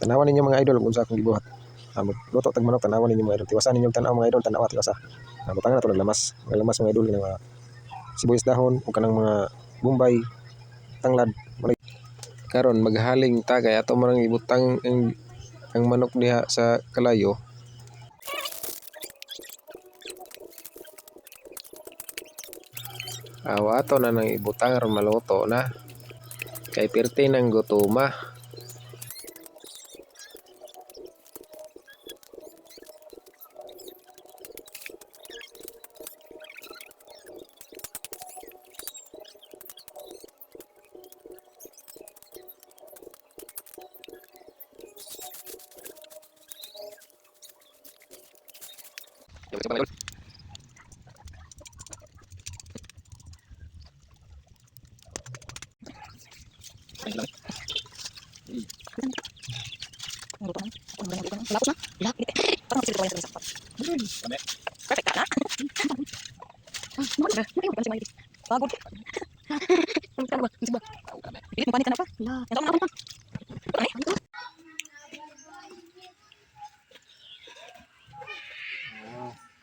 Tanawan ninyo mga idol kung sa akong gibuhat. Luto tag manok, tanawan ninyo mga idol. Tiwasan ninyo tanaw mga idol, tanawa tiwasa. Butangan na to ng lamas. Mga lamas mga idol nga sibuyas dahon ug kanang mga bombay, tanglad. Karon maghaling ta kay ato man ibutang ang manok diha sa kalayo. Ato na nang ibutang aron maluto na. Kay pirti ng gutuma. Perfect na. Pagod. Pilit mo panik ka na pa. Ito mo na pa.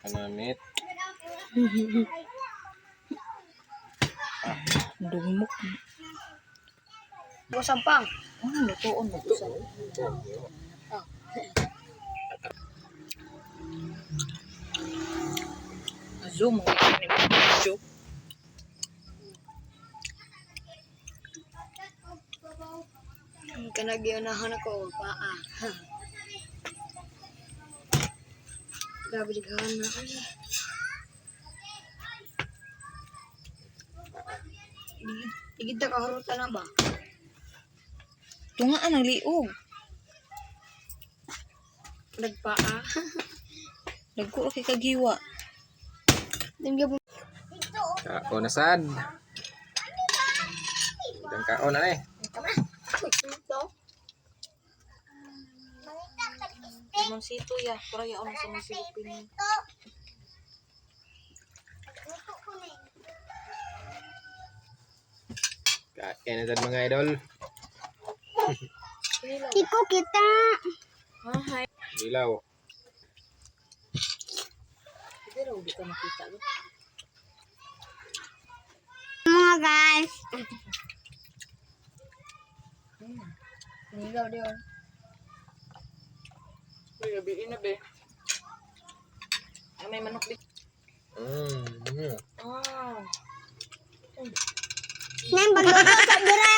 Kanamit. Dumok. Sampang. Lutoon mo to sa. Zoom mo ni video. Kanagyonahan ako paa. Grabe dighan na ay. Digid ta kahurutan na ba? Tungaan ang liog. Nagpaa. Nagkuro kay kagiwa. Tingga Kaon na sad. Ang kaon na eh. Limang sito ya, para yaon sa mga silupin. Kain na sad mga idol. Iko kita. Hi. Dilaw. Pero di ka makita. Mga guys. Nilaw diyon. Uy, gabi na be. May manok dito. Ah. Nan bagluto sa dire.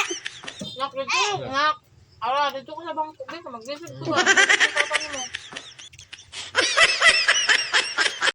Nak dito, nak. Ala, dito ko sa bangko dito, mag-visit ko.